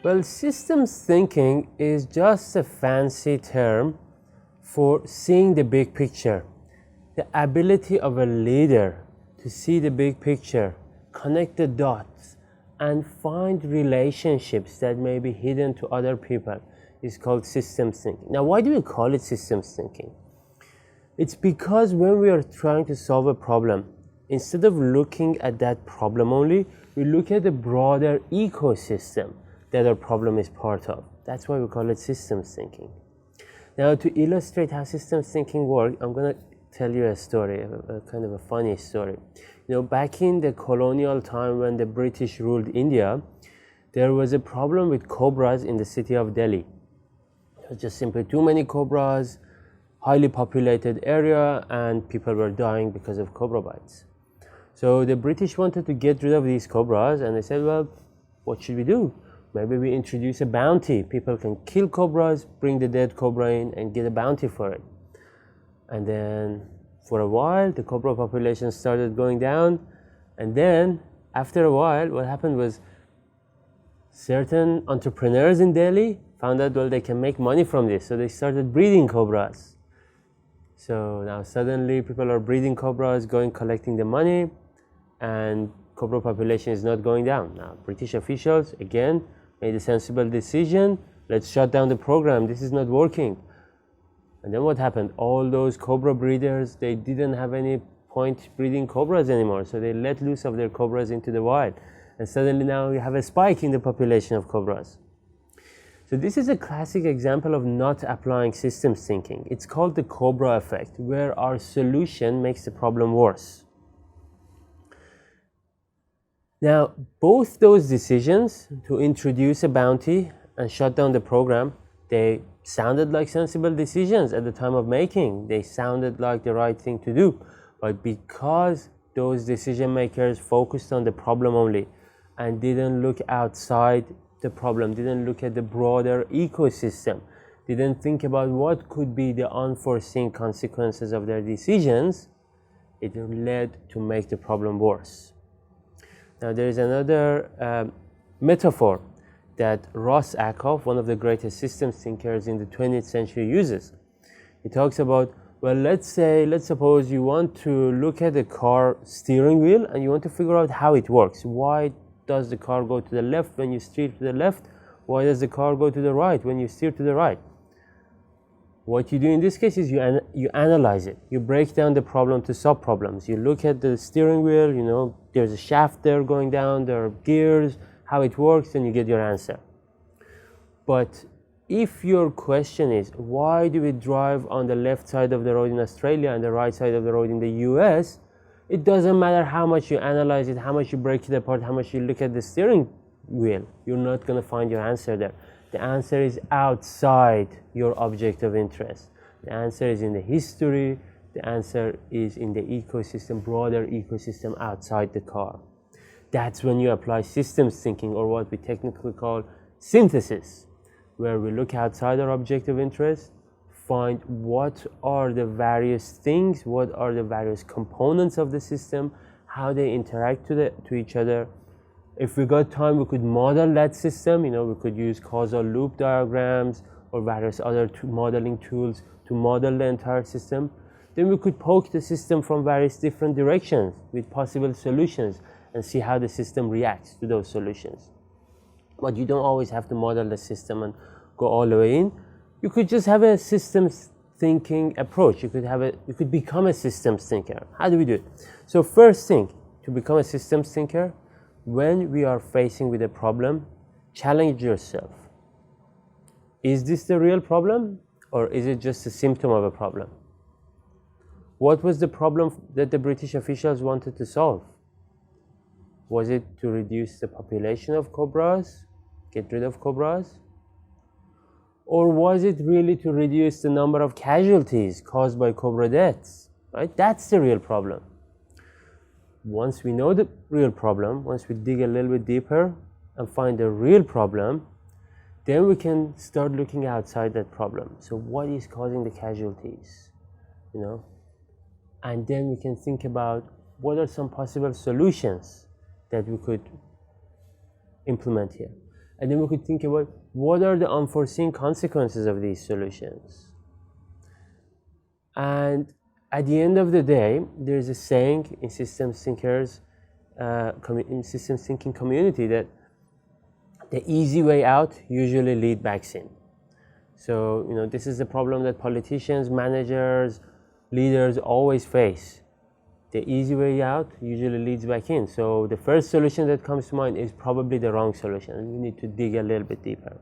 Well, systems thinking is just a fancy term for seeing the big picture. The ability of a leader to see the big picture, connect the dots, and find relationships that may be hidden to other people is called systems thinking. Now, why do we call it systems thinking? It's because when we are trying to solve a problem, instead of looking at that problem only, we look at the broader ecosystem that our problem is part of. That's why we call it systems thinking. Now, to illustrate how systems thinking works, I'm going to tell you a story, a kind of a funny story. Back in the colonial time when the British ruled India, there was a problem with cobras in the city of Delhi. It was just simply too many cobras, highly populated area, and people were dying because of cobra bites. So the British wanted to get rid of these cobras, and they said, well, what should we do? Maybe we introduce a bounty. People can kill cobras, bring the dead cobra in, and get a bounty for it. And then for a while, the cobra population started going down. And then after a while, what happened was certain entrepreneurs in Delhi found out, well, they can make money from this. So they started breeding cobras. So now suddenly people are breeding cobras, collecting the money, and cobra population is not going down. Now British officials, again, made a sensible decision. Let's shut down the program. This is not working. And then what happened? All those cobra breeders, they didn't have any point breeding cobras anymore. So they let loose of their cobras into the wild. And suddenly now we have a spike in the population of cobras. So this is a classic example of not applying systems thinking. It's called the cobra effect, where our solution makes the problem worse. Now, both those decisions to introduce a bounty and shut down the program, they sounded like sensible decisions at the time of making. They sounded like the right thing to do. But because those decision makers focused on the problem only and didn't look outside the problem, didn't look at the broader ecosystem, didn't think about what could be the unforeseen consequences of their decisions, it led to make the problem worse. Now there is another metaphor that Ross Acuff, one of the greatest systems thinkers in the 20th century, uses. He talks about, well, let's suppose you want to look at the car steering wheel and you want to figure out how it works. Why does the car go to the left when you steer to the left? Why does the car go to the right when you steer to the right? What you do in this case is you analyze it. You break down the problem to sub-problems. You look at the steering wheel, there's a shaft there going down, there are gears, how it works, and you get your answer. But if your question is, why do we drive on the left side of the road in Australia and the right side of the road in the US, it doesn't matter how much you analyze it, how much you break it apart, how much you look at the steering wheel, you're not going to find your answer there. The answer is outside your object of interest. The answer is in the history. The answer is in the ecosystem, broader ecosystem outside the car. That's when you apply systems thinking, or what we technically call synthesis, where we look outside our object of interest, find what are the various things, what are the various components of the system, how they interact to each other. If we got time, we could model that system. We could use causal loop diagrams or various other modeling tools to model the entire system. Then we could poke the system from various different directions with possible solutions and see how the system reacts to those solutions. But you don't always have to model the system and go all the way in. You could just have a systems thinking approach. You could become a systems thinker. How do we do it? So first thing, to become a systems thinker, when we are facing with a problem, challenge yourself. Is this the real problem, or is it just a symptom of a problem? What was the problem that the British officials wanted to solve? Was it to reduce the population of cobras, get rid of cobras? Or was it really to reduce the number of casualties caused by cobra deaths? Right? That's the real problem. Once we know the real problem, once we dig a little bit deeper and find the real problem, then we can start looking outside that problem. So what is causing the casualties? And then we can think about what are some possible solutions that we could implement here. And then we could think about what are the unforeseen consequences of these solutions. And at the end of the day, there's a saying in systems thinkers, in systems thinking community, that the easy way out usually leads back in. So, this is the problem that politicians, managers, leaders always face. The easy way out usually leads back in. So the first solution that comes to mind is probably the wrong solution, and we need to dig a little bit deeper.